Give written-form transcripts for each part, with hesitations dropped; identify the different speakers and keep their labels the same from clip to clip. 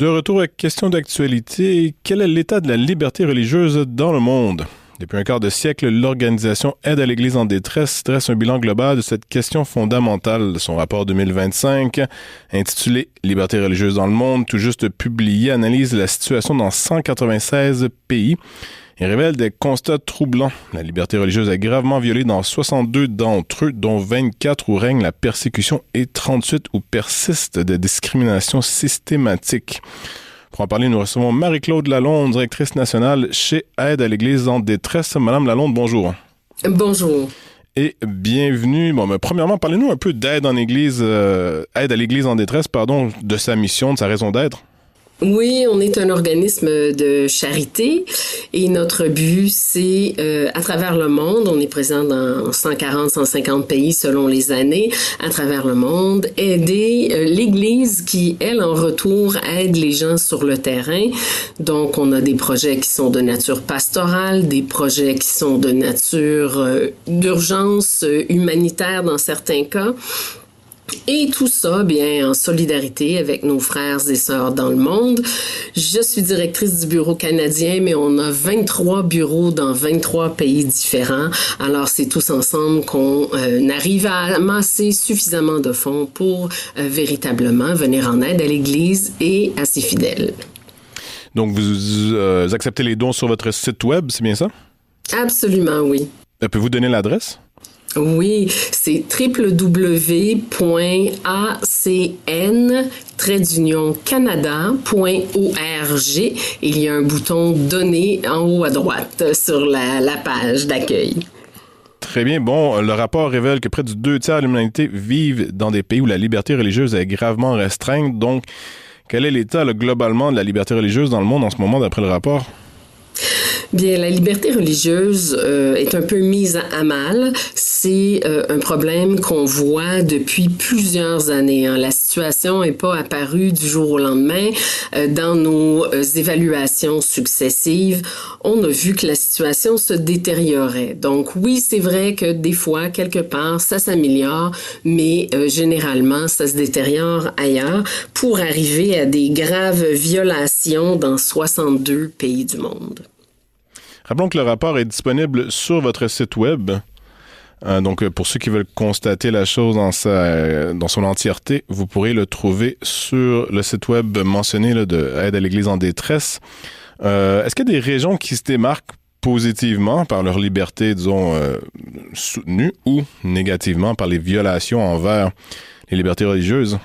Speaker 1: De retour à question d'actualité, quel est l'état de la liberté religieuse dans le monde? Depuis un quart de siècle, l'organisation Aide à l'Église en détresse dresse un bilan global de cette question fondamentale. Son rapport 2025, intitulé « Liberté religieuse dans le monde », tout juste publié, analyse la situation dans 196 pays et révèle des constats troublants. La liberté religieuse est gravement violée dans 62 d'entre eux, dont 24 où règne la persécution et 38 où persistent des discriminations systématiques. Pour en parler, nous recevons Marie-Claude Lalonde, directrice nationale chez Aide à l'Église en détresse. Madame Lalonde, bonjour.
Speaker 2: Bonjour.
Speaker 1: Et bienvenue. Bon, mais premièrement, parlez-nous un peu d'Aide à l'Église en détresse, de sa mission, de sa raison d'être.
Speaker 2: Oui, on est un organisme de charité et notre but, c'est à travers le monde, on est présent dans 140-150 pays selon les années, à travers le monde, aider l'Église qui, elle, en retour, aide les gens sur le terrain. Donc, on a des projets qui sont de nature pastorale, des projets qui sont de nature d'urgence humanitaire dans certains cas. Et tout ça, bien, en solidarité avec nos frères et sœurs dans le monde. Je suis directrice du bureau canadien, mais on a 23 bureaux dans 23 pays différents. Alors, c'est tous ensemble qu'on arrive à amasser suffisamment de fonds pour véritablement venir en aide à l'Église et à ses fidèles.
Speaker 1: Donc, vous acceptez les dons sur votre site web, c'est bien ça?
Speaker 2: Absolument, oui.
Speaker 1: Pouvez-vous donner l'adresse?
Speaker 2: Oui, c'est www.acn-canada.org. Il y a un bouton « Donner » en haut à droite sur la page d'accueil.
Speaker 1: Très bien. Bon, le rapport révèle que près du 2/3 de l'humanité vivent dans des pays où la liberté religieuse est gravement restreinte. Donc, quel est l'état globalement de la liberté religieuse dans le monde en ce moment d'après le rapport?
Speaker 2: Bien, la liberté religieuse est un peu mise à mal. C'est un problème qu'on voit depuis plusieurs années. La situation n'est pas apparue du jour au lendemain. Dans nos évaluations successives, on a vu que la situation se détériorait. Donc oui, c'est vrai que des fois, quelque part, ça s'améliore, mais généralement, ça se détériore ailleurs pour arriver à des graves violations dans 62 pays du monde.
Speaker 1: Rappelons que le rapport est disponible sur votre site web. Donc, pour ceux qui veulent constater la chose dans son entièreté, vous pourrez le trouver sur le site web mentionné là, de Aide à l'Église en détresse. Est-ce qu'il y a des régions qui se démarquent positivement par leur liberté, disons, soutenue ou négativement par les violations envers les libertés religieuses?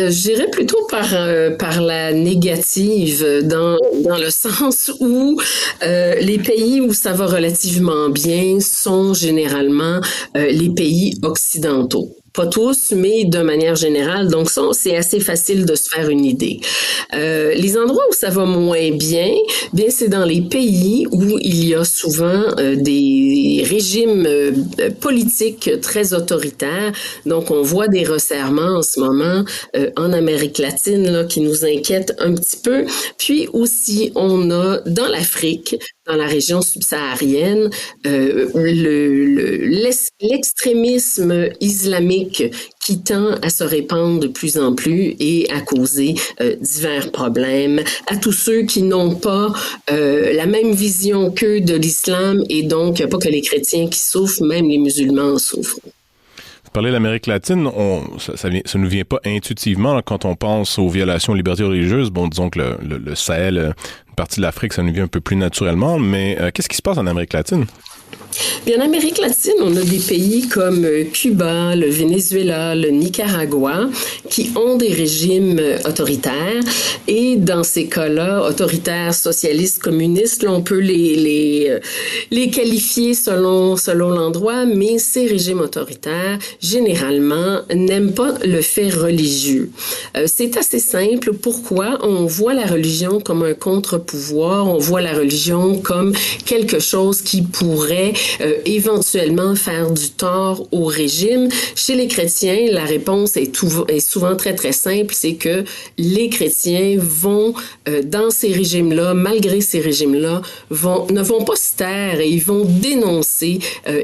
Speaker 2: J'irais plutôt par la négative, dans le sens où les pays où ça va relativement bien sont généralement les pays occidentaux. Pas tous, mais de manière générale. Donc ça, c'est assez facile de se faire une idée. Les endroits où ça va moins bien, c'est dans les pays où il y a souvent des régimes politiques très autoritaires. Donc on voit des resserrements en ce moment en Amérique latine là, qui nous inquiètent un petit peu. Puis aussi, on a dans l'Afrique, dans la région subsaharienne, l'extrémisme islamique qui tend à se répandre de plus en plus et à causer divers problèmes à tous ceux qui n'ont pas la même vision qu'eux de l'islam et donc pas que les chrétiens qui souffrent, même les musulmans en souffrent.
Speaker 1: Vous parlez de l'Amérique latine, ça nous vient pas intuitivement là, quand on pense aux violations aux libertés religieuses. Bon, disons que le Sahel, une partie de l'Afrique, ça nous vient un peu plus naturellement, mais qu'est-ce qui se passe en Amérique latine?
Speaker 2: Bien, en Amérique latine, on a des pays comme Cuba, le Venezuela, le Nicaragua, qui ont des régimes autoritaires. Et dans ces cas-là, autoritaires, socialistes, communistes, là, on peut les qualifier selon l'endroit, mais ces régimes autoritaires, généralement, n'aiment pas le fait religieux. C'est assez simple. Pourquoi? On voit la religion comme un contre-pouvoir, on voit la religion comme quelque chose qui pourrait pourrait éventuellement faire du tort au régime. Chez les chrétiens, la réponse est souvent très, très simple, c'est que les chrétiens vont, dans ces régimes-là, malgré ces régimes-là, ne vont pas se taire et ils vont dénoncer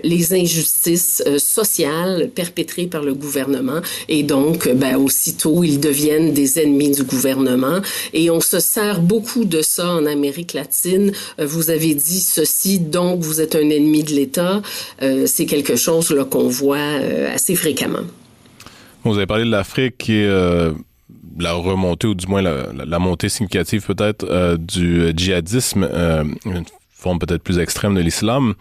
Speaker 2: les injustices sociales perpétrées par le gouvernement. Et donc, aussitôt, ils deviennent des ennemis du gouvernement. Et on se sert beaucoup de ça en Amérique latine. Vous avez dit ceci, donc vous êtes un ennemi de l'État. C'est quelque chose là, qu'on voit assez fréquemment.
Speaker 1: Vous avez parlé de l'Afrique et la remontée, ou du moins la montée significative peut-être du djihadisme, une forme peut-être plus extrême de l'islam.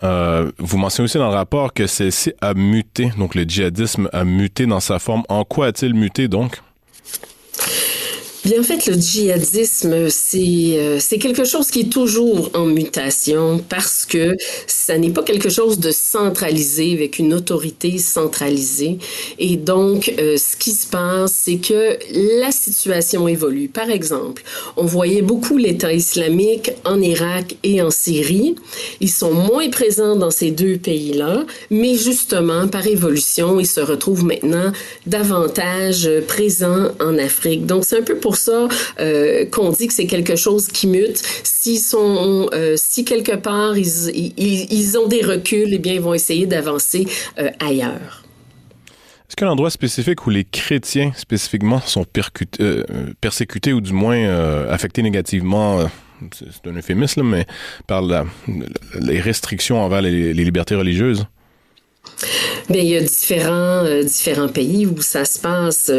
Speaker 1: Vous mentionnez aussi dans le rapport que celle-ci a muté, donc le djihadisme a muté dans sa forme. En quoi a-t-il muté donc?
Speaker 2: Bien, en fait, le djihadisme, c'est quelque chose qui est toujours en mutation parce que ça n'est pas quelque chose de centralisé avec une autorité centralisée. Et donc, ce qui se passe, c'est que la situation évolue. Par exemple, on voyait beaucoup l'État islamique en Irak et en Syrie. Ils sont moins présents dans ces deux pays-là, mais justement, par évolution, ils se retrouvent maintenant davantage présents en Afrique. Donc, c'est un peu pour ça qu'on dit que c'est quelque chose qui mute. Si quelque part ils ont des reculs, eh bien ils vont essayer d'avancer ailleurs.
Speaker 1: Est-ce qu'il y a un endroit spécifique où les chrétiens spécifiquement sont persécutés ou du moins affectés négativement? C'est un euphémisme, mais par les restrictions envers les libertés religieuses?
Speaker 2: Bien, il y a différents pays où ça se passe.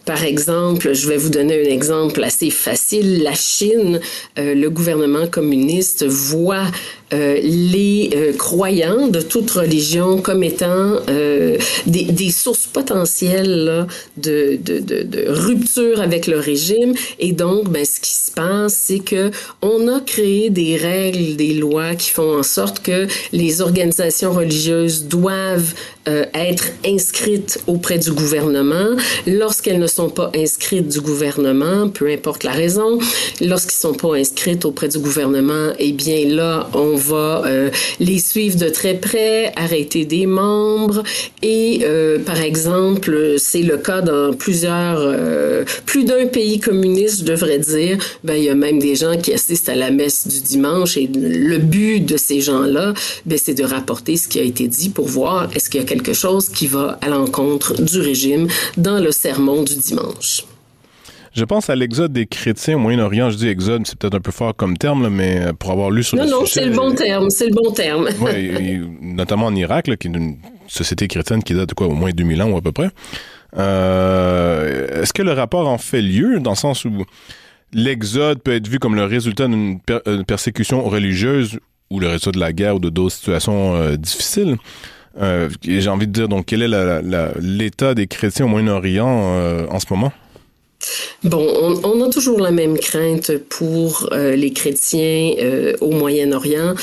Speaker 2: Par exemple, je vais vous donner un exemple assez facile. La Chine, le gouvernement communiste voit les croyants de toute religion comme étant des sources potentielles là, de rupture avec le régime. Et donc, ce qui se passe, c'est que on a créé des règles, des lois qui font en sorte que les organisations religieuses doivent être inscrites auprès du gouvernement. Lorsqu'elles ne sont pas inscrites du gouvernement, peu importe la raison, lorsqu'ils sont pas inscrites auprès du gouvernement, eh bien là, on va les suivre de très près, arrêter des membres et, par exemple, c'est le cas dans plus d'un pays communiste, je devrais dire, il y a même des gens qui assistent à la messe du dimanche et le but de ces gens-là, c'est de rapporter ce qui a été dit pour voir est-ce qu'il y a quelque chose qui va à l'encontre du régime dans le sermon du dimanche.
Speaker 1: Je pense à l'exode des chrétiens au Moyen-Orient. Je dis exode, c'est peut-être un peu fort comme terme, là, mais pour avoir lu sur le sujet...
Speaker 2: Non, c'est le bon terme.
Speaker 1: Oui, notamment en Irak, là, qui est une société chrétienne qui date de au moins 2000 ans ou à peu près. Est-ce que le rapport en fait lieu, dans le sens où l'exode peut être vu comme le résultat d'une persécution religieuse ou le résultat de la guerre ou de d'autres situations difficiles? J'ai envie de dire, donc, quel est l'état des chrétiens au Moyen-Orient en ce moment?
Speaker 2: Bon, on a toujours la même crainte pour les chrétiens au Moyen-Orient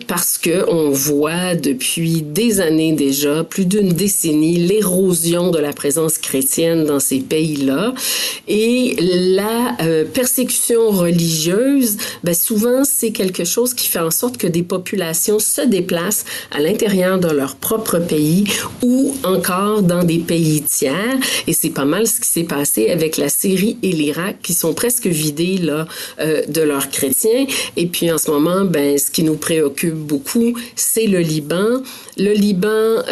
Speaker 2: parce que on voit depuis des années déjà, plus d'une décennie, l'érosion de la présence chrétienne dans ces pays-là et la persécution religieuse, souvent c'est quelque chose qui fait en sorte que des populations se déplacent à l'intérieur de leur propre pays ou encore dans des pays tiers et c'est pas mal ce qui s'est passé avec la Syrie et l'Irak qui sont presque vidés là de leurs chrétiens. Et puis en ce moment, ce qui nous préoccupe beaucoup, c'est le Liban. Le Liban,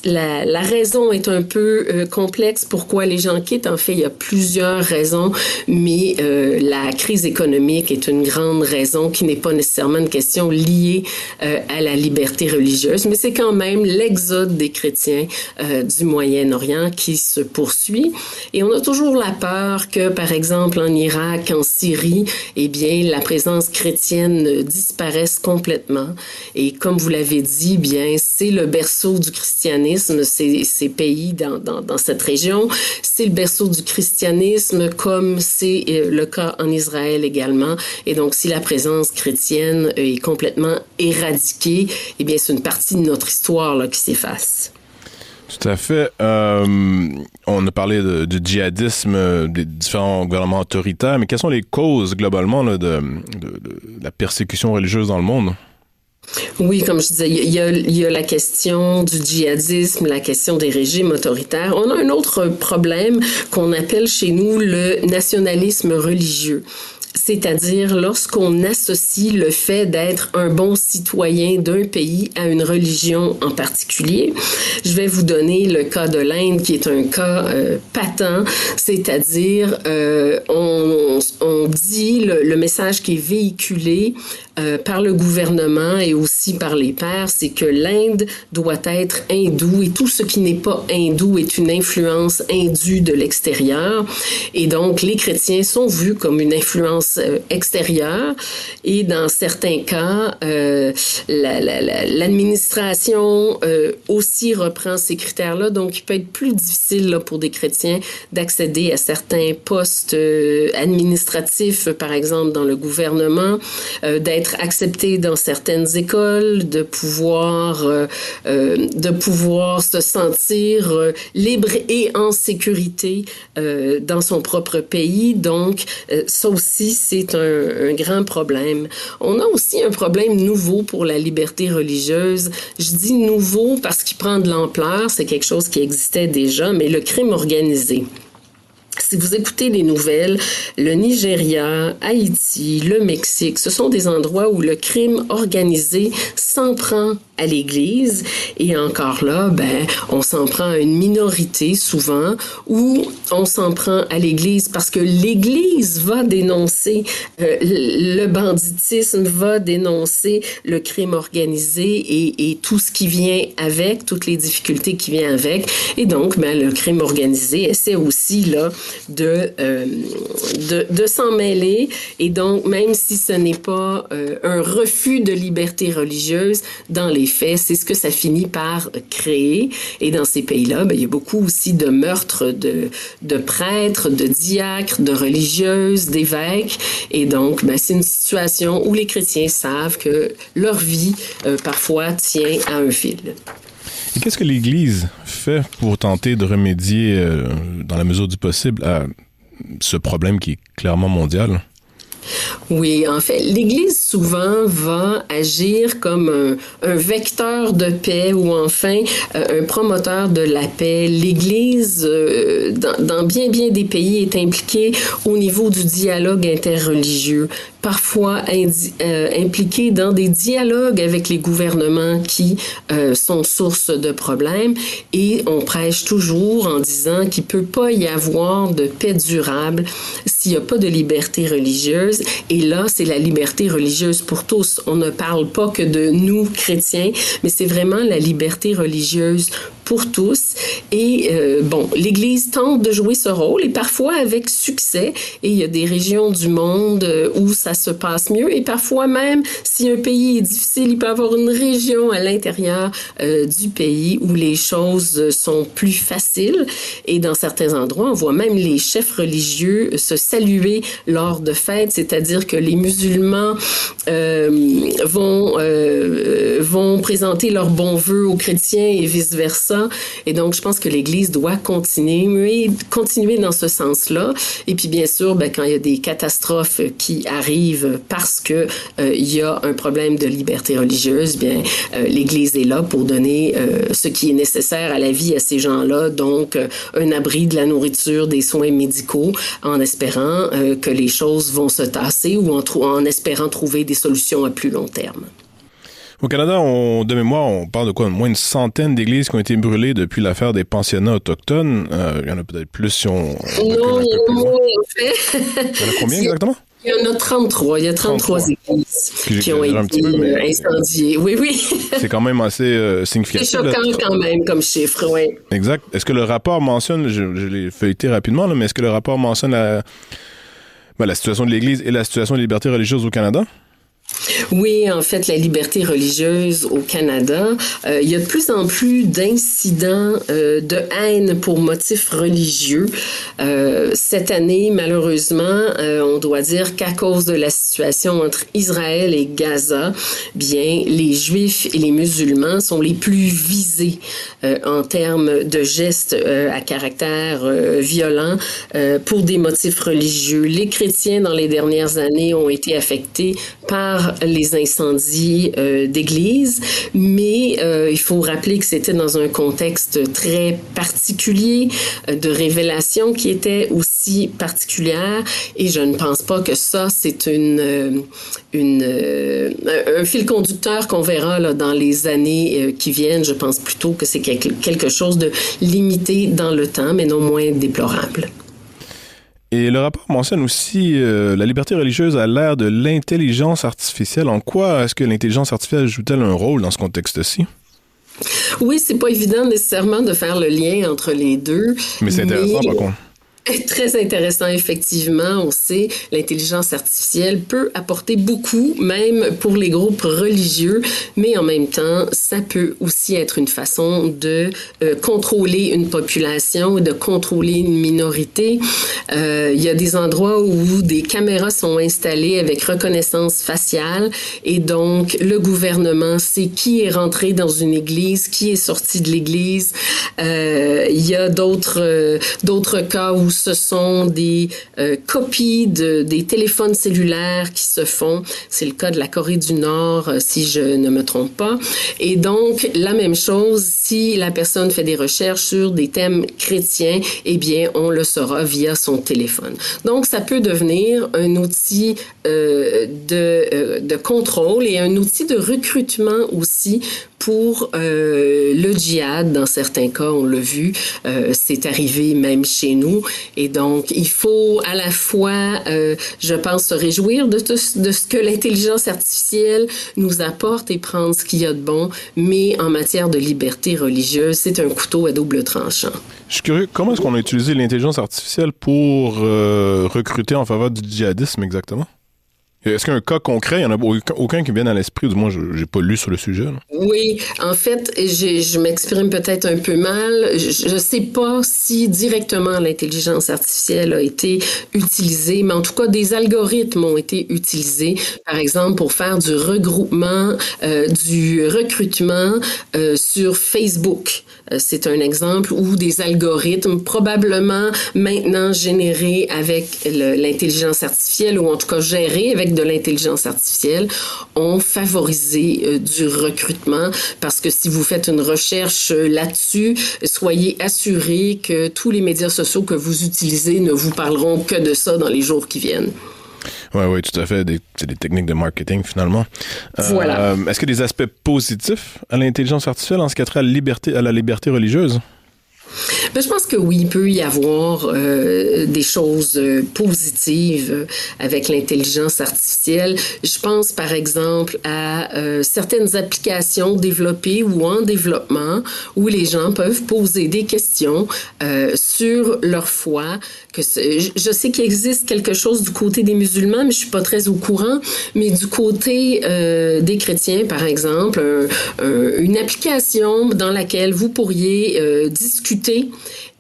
Speaker 2: la raison est un peu complexe. Pourquoi les gens quittent? En fait, il y a plusieurs raisons, mais la crise économique est une grande raison qui n'est pas nécessairement une question liée à la liberté religieuse, mais c'est quand même l'exode des chrétiens du Moyen-Orient qui se poursuit. Et on a toujours la peur que, par exemple, en Irak, en Syrie, eh bien, la présence chrétienne disparaisse complètement. Et comme vous l'avez dit, bien, c'est le berceau du christianisme, ces pays dans cette région. C'est le berceau du christianisme, comme c'est le cas en Israël également. Et donc, si la présence chrétienne est complètement éradiquée, eh bien, c'est une partie de notre histoire là, qui s'efface.
Speaker 1: Tout à fait. On a parlé du djihadisme, des différents gouvernements autoritaires, mais quelles sont les causes globalement là, de la persécution religieuse dans le monde?
Speaker 2: Oui, comme je disais, il y a la question du djihadisme, la question des régimes autoritaires. On a un autre problème qu'on appelle chez nous le nationalisme religieux. C'est-à-dire lorsqu'on associe le fait d'être un bon citoyen d'un pays à une religion en particulier. Je vais vous donner le cas de l'Inde qui est un cas patent, c'est-à-dire on dit le message qui est véhiculé par le gouvernement et aussi par les pairs, c'est que l'Inde doit être hindoue et tout ce qui n'est pas hindou est une influence indue de l'extérieur. Et donc, les chrétiens sont vus comme une influence extérieure et dans certains cas, l'administration aussi reprend ces critères-là. Donc, il peut être plus difficile là, pour des chrétiens d'accéder à certains postes administratifs, par exemple dans le gouvernement, d'être accepté dans certaines écoles, de pouvoir se sentir libre et en sécurité dans son propre pays. Donc, ça aussi, c'est un grand problème. On a aussi un problème nouveau pour la liberté religieuse. Je dis nouveau parce qu'il prend de l'ampleur, c'est quelque chose qui existait déjà, mais le crime organisé. Si vous écoutez les nouvelles, le Nigeria, Haïti, le Mexique, ce sont des endroits où le crime organisé s'en prend à l'Église. Et encore là, on s'en prend à une minorité souvent, ou on s'en prend à l'Église parce que l'Église va dénoncer le banditisme, va dénoncer le crime organisé et tout ce qui vient avec, toutes les difficultés qui viennent avec. Et donc, le crime organisé essaie aussi là de s'en mêler. Et donc, même si ce n'est pas un refus de liberté religieuse, dans les faits, c'est ce que ça finit par créer. Et dans ces pays-là, il y a beaucoup aussi de meurtres de prêtres, de diacres, de religieuses, d'évêques. Et donc, c'est une situation où les chrétiens savent que leur vie, parfois, tient à un fil.
Speaker 1: Et qu'est-ce que l'Église fait pour tenter de remédier, dans la mesure du possible, à ce problème qui est clairement mondial?
Speaker 2: Oui, en fait, l'Église souvent va agir comme un vecteur de paix ou enfin un promoteur de la paix. L'Église, dans bien des pays, est impliquée au niveau du dialogue interreligieux, parfois impliquée dans des dialogues avec les gouvernements qui sont source de problèmes. Et on prêche toujours en disant qu'il ne peut pas y avoir de paix durable s'il n'y a pas de liberté religieuse. Et là, c'est la liberté religieuse pour tous. On ne parle pas que de nous, chrétiens, mais c'est vraiment la liberté religieuse pour tous. Et l'Église tente de jouer ce rôle et parfois avec succès. Et il y a des régions du monde où ça se passe mieux. Et parfois même, si un pays est difficile, il peut y avoir une région à l'intérieur du pays où les choses sont plus faciles. Et dans certains endroits, on voit même les chefs religieux se saluer lors de fêtes, c'est-à-dire que les musulmans vont présenter leurs bons vœux aux chrétiens et vice-versa. Et donc, je pense que l'Église doit continuer dans ce sens-là. Et puis, bien sûr, quand il y a des catastrophes qui arrivent parce que il y a un problème de liberté religieuse, l'Église est là pour donner ce qui est nécessaire à la vie à ces gens-là, donc un abri, de la nourriture, des soins médicaux, en espérant que les choses vont se tasser ou en espérant trouver des solutions à plus long terme.
Speaker 1: Au Canada, de mémoire, on parle de quoi? Moins une centaine d'églises qui ont été brûlées depuis l'affaire des pensionnats autochtones. Il y en a peut-être plus si on...
Speaker 2: Non, il y en a moins, en fait.
Speaker 1: Il y en a combien exactement?
Speaker 2: Il y en a 33. Il y a 33 églises qui ont été incendiées. Oui.
Speaker 1: C'est quand même assez significatif.
Speaker 2: C'est choquant quand même comme chiffre, oui.
Speaker 1: Exact. Est-ce que le rapport mentionne, je l'ai feuilleté rapidement, mais est-ce que le rapport mentionne la situation de l'Église et la situation de liberté religieuse au Canada?
Speaker 2: Oui, en fait, la liberté religieuse au Canada, il y a de plus en plus d'incidents de haine pour motifs religieux. Cette année, malheureusement, on doit dire qu'à cause de la situation entre Israël et Gaza, les Juifs et les musulmans sont les plus visés en termes de gestes à caractère violent pour des motifs religieux. Les chrétiens, dans les dernières années, ont été affectés par les les incendies d'églises, mais il faut rappeler que c'était dans un contexte très particulier de révélation qui était aussi particulière, et je ne pense pas que ça, c'est un fil conducteur qu'on verra là, dans les années qui viennent. Je pense plutôt que c'est quelque chose de limité dans le temps, mais non moins déplorable.
Speaker 1: Et le rapport mentionne aussi la liberté religieuse à l'ère de l'intelligence artificielle. En quoi est-ce que l'intelligence artificielle joue-t-elle un rôle dans ce contexte-ci?
Speaker 2: Oui, c'est pas évident nécessairement de faire le lien entre les deux.
Speaker 1: Mais c'est intéressant, par contre.
Speaker 2: Très intéressant, effectivement. On sait, l'intelligence artificielle peut apporter beaucoup, même pour les groupes religieux, mais en même temps, ça peut aussi être une façon de contrôler une population, de contrôler une minorité. Il y a des endroits où des caméras sont installées avec reconnaissance faciale, et donc le gouvernement sait qui est rentré dans une église, qui est sorti de l'église. Il y a d'autres cas où ce sont des copies des téléphones cellulaires qui se font. C'est le cas de la Corée du Nord, si je ne me trompe pas. Et donc, la même chose, si la personne fait des recherches sur des thèmes chrétiens, eh bien, on le saura via son téléphone. Donc, ça peut devenir un outil de contrôle et un outil de recrutement aussi pour le djihad. Dans certains cas, on l'a vu, c'est arrivé même chez nous. Et donc, il faut à la fois, je pense, se réjouir de ce que l'intelligence artificielle nous apporte et prendre ce qu'il y a de bon, mais en matière de liberté religieuse, c'est un couteau à double tranchant.
Speaker 1: Je suis curieux, comment est-ce qu'on a utilisé l'intelligence artificielle pour recruter en faveur du djihadisme exactement? Est-ce qu'il y a un cas concret? Il n'y en a aucun qui me vienne à l'esprit, du moins, je n'ai pas lu sur le sujet. Là.
Speaker 2: Oui, en fait, je m'exprime peut-être un peu mal. Je ne sais pas si directement l'intelligence artificielle a été utilisée, mais en tout cas, des algorithmes ont été utilisés, par exemple, pour faire du regroupement, du recrutement sur Facebook. C'est un exemple où des algorithmes, probablement maintenant générés avec l'intelligence artificielle, ou en tout cas gérés avec de l'intelligence artificielle, ont favorisé du recrutement, parce que si vous faites une recherche là-dessus, soyez assurés que tous les médias sociaux que vous utilisez ne vous parleront que de ça dans les jours qui viennent.
Speaker 1: Oui, tout à fait. C'est des techniques de marketing, finalement.
Speaker 2: Voilà.
Speaker 1: Est-ce qu'il y a des aspects positifs à l'intelligence artificielle en ce qui a trait à la liberté religieuse?
Speaker 2: Ben, je pense que oui, il peut y avoir des choses positives avec l'intelligence artificielle. Je pense par exemple à certaines applications développées ou en développement où les gens peuvent poser des questions sur leur foi. Je sais qu'il existe quelque chose du côté des musulmans, mais je suis pas très au courant. Mais du côté des chrétiens, par exemple, une application dans laquelle vous pourriez discuter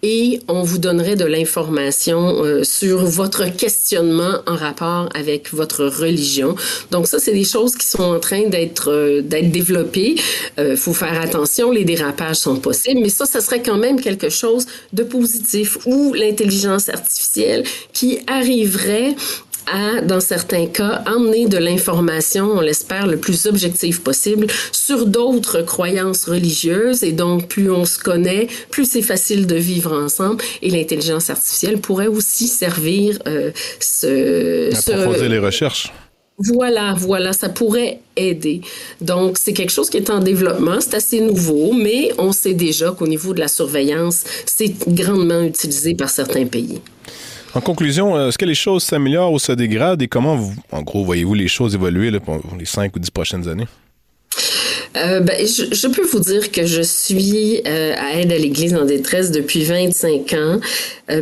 Speaker 2: et on vous donnerait de l'information sur votre questionnement en rapport avec votre religion. Donc ça, c'est des choses qui sont en train d'être développées. Faut faire attention, les dérapages sont possibles, mais ça serait quand même quelque chose de positif, ou l'intelligence artificielle qui arriverait à, dans certains cas, emmener de l'information, on l'espère, le plus objective possible sur d'autres croyances religieuses. Et donc, plus on se connaît, plus c'est facile de vivre ensemble. Et l'intelligence artificielle pourrait aussi servir
Speaker 1: approfondir les recherches.
Speaker 2: Voilà, ça pourrait aider. Donc, c'est quelque chose qui est en développement, c'est assez nouveau, mais on sait déjà qu'au niveau de la surveillance, c'est grandement utilisé par certains pays.
Speaker 1: En conclusion, est-ce que les choses s'améliorent ou se dégradent et comment, en gros, voyez-vous les choses évoluer là, pour les 5 ou 10 prochaines années?
Speaker 2: Je peux vous dire que je suis à Aide à l'Église en détresse depuis 25 ans.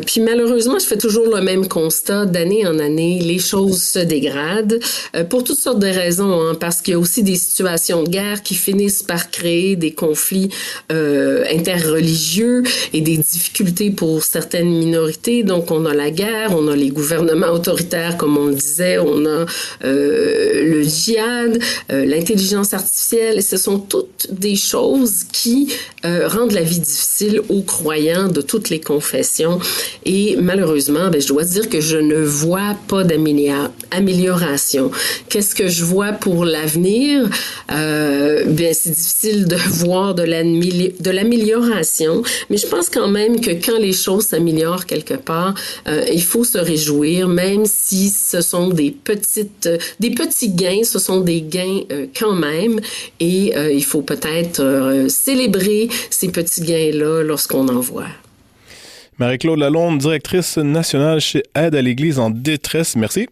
Speaker 2: Puis malheureusement, je fais toujours le même constat d'année en année. Les choses se dégradent pour toutes sortes de raisons, hein, parce qu'il y a aussi des situations de guerre qui finissent par créer des conflits interreligieux et des difficultés pour certaines minorités. Donc, on a la guerre, on a les gouvernements autoritaires, comme on le disait, on a le djihad, l'intelligence artificielle, et ce sont toutes des choses qui rendent la vie difficile aux croyants de toutes les confessions. Et malheureusement, je dois dire que je ne vois pas d'amélioration. Qu'est-ce que je vois pour l'avenir? C'est difficile de voir de l'amélioration, mais je pense quand même que quand les choses s'améliorent quelque part, il faut se réjouir, même si ce sont des petits gains, ce sont des gains quand même, et il faut peut-être célébrer ces petits gains-là lorsqu'on en voit.
Speaker 1: Marie-Claude Lalonde, directrice nationale chez Aide à l'Église en détresse, merci.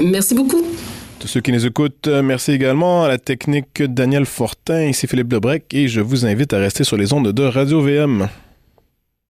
Speaker 2: Merci beaucoup.
Speaker 1: Tous ceux qui nous écoutent, merci également à la technique Daniel Fortin, ici Philippe Lebrec, et je vous invite à rester sur les ondes de Radio VM.